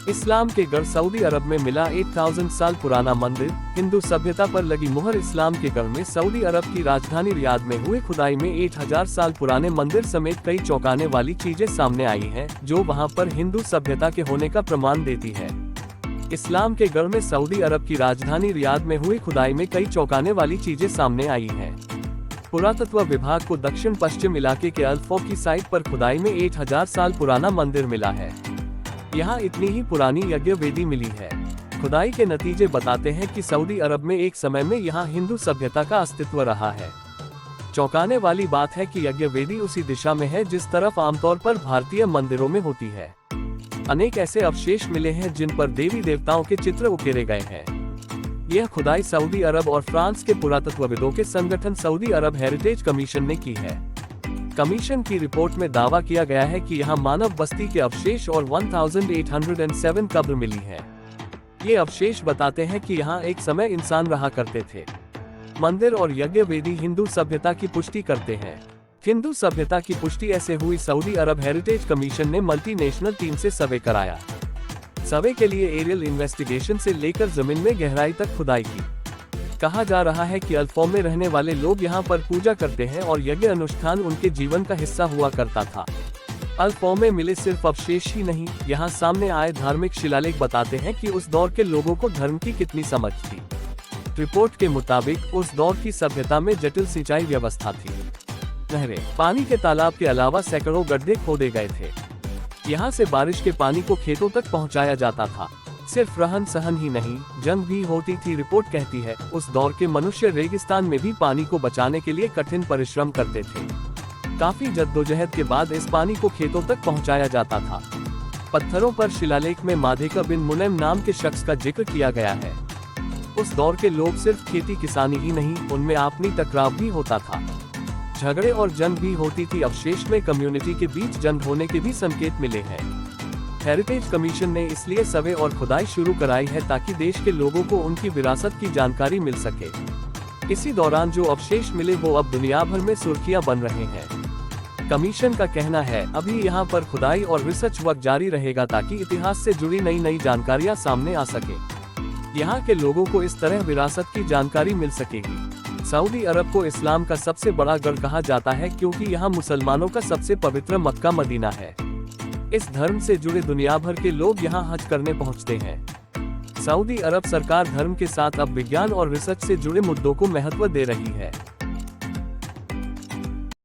इस्लाम के गढ़ सऊदी अरब में मिला 8000 साल पुराना मंदिर। हिंदू सभ्यता पर लगी मुहर। इस्लाम के गढ़ में सऊदी अरब की राजधानी रियाद में हुए खुदाई में 8000 साल पुराने मंदिर समेत कई चौंकाने वाली चीजें सामने आई हैं, जो वहां पर हिंदू सभ्यता के होने का प्रमाण देती है। इस्लाम के गढ़ में सऊदी अरब की राजधानी रियाद में हुई खुदाई में कई चौंकाने वाली चीजें सामने आई हैं। पुरातत्व विभाग को दक्षिण पश्चिम इलाके के अल्फो की साइट पर खुदाई में 8000 साल पुराना मंदिर मिला है। यहाँ इतनी ही पुरानी यज्ञ वेदी मिली है। खुदाई के नतीजे बताते हैं कि सऊदी अरब में एक समय में यहाँ हिंदू सभ्यता का अस्तित्व रहा है। चौंकाने वाली बात है कि यज्ञ वेदी उसी दिशा में है जिस तरफ आमतौर पर भारतीय मंदिरों में होती है। अनेक ऐसे अवशेष मिले हैं जिन पर देवी देवताओं के चित्र उकेरे गए हैं। यह खुदाई सऊदी अरब और फ्रांस के पुरातत्वविदों के संगठन सऊदी अरब हेरिटेज कमीशन ने की है। कमीशन की रिपोर्ट में दावा किया गया है कि यहाँ मानव बस्ती के अवशेष और 1807 कब्र मिली है। ये अवशेष बताते हैं कि यहाँ एक समय इंसान रहा करते थे। मंदिर और यज्ञ वेदी हिंदू सभ्यता की पुष्टि करते हैं। हिंदू सभ्यता की पुष्टि ऐसे हुई। सऊदी अरब हेरिटेज कमीशन ने मल्टीनेशनल टीम से सर्वे कराया। सर्वे के लिए एरियल इन्वेस्टिगेशन से लेकर जमीन में गहराई तक खुदाई की। कहा जा रहा है कि अल्फो में रहने वाले लोग यहाँ पर पूजा करते हैं और यज्ञ अनुष्ठान उनके जीवन का हिस्सा हुआ करता था। अल्फो में मिले सिर्फ अवशेष ही नहीं, यहाँ सामने आए धार्मिक शिलालेख बताते हैं कि उस दौर के लोगों को धर्म की कितनी समझ थी। रिपोर्ट के मुताबिक उस दौर की सभ्यता में जटिल सिंचाई व्यवस्था थी। नहरें, पानी के तालाब के अलावा सैकड़ों गड्ढे खोदे गए थे। यहाँ से बारिश के पानी को खेतों तक पहुँचाया जाता था। सिर्फ रहन सहन ही नहीं, जंग भी होती थी। रिपोर्ट कहती है उस दौर के मनुष्य रेगिस्तान में भी पानी को बचाने के लिए कठिन परिश्रम करते थे। काफी जद्दोजहद के बाद इस पानी को खेतों तक पहुंचाया जाता था। पत्थरों पर शिलालेख में माधेका बिन मुनैम नाम के शख्स का जिक्र किया गया है। उस दौर के लोग सिर्फ खेती किसानी ही नहीं, उनमें आपसी टकराव भी होता था। झगड़े और जंग भी होती थी। अवशेष में कम्युनिटी के बीच जंग होने के भी संकेत मिले हैं। हेरिटेज कमीशन ने इसलिए सर्वे और खुदाई शुरू कराई है ताकि देश के लोगों को उनकी विरासत की जानकारी मिल सके। इसी दौरान जो अवशेष मिले वो अब दुनिया भर में सुर्खियां बन रहे हैं। कमीशन का कहना है अभी यहाँ पर खुदाई और रिसर्च वर्क जारी रहेगा ताकि इतिहास से जुड़ी नई जानकारियाँ सामने आ सके। यहाँ के लोगों को इस तरह विरासत की जानकारी मिल सकेगी। सऊदी अरब को इस्लाम का सबसे बड़ा गढ़ कहा जाता है क्योंकि यहाँ मुसलमानों का सबसे पवित्र मक्का मदीना है। इस धर्म से जुड़े दुनिया भर के लोग यहाँ हज करने पहुँचते हैं। सऊदी अरब सरकार धर्म के साथ अब विज्ञान और रिसर्च से जुड़े मुद्दों को महत्व दे रही है।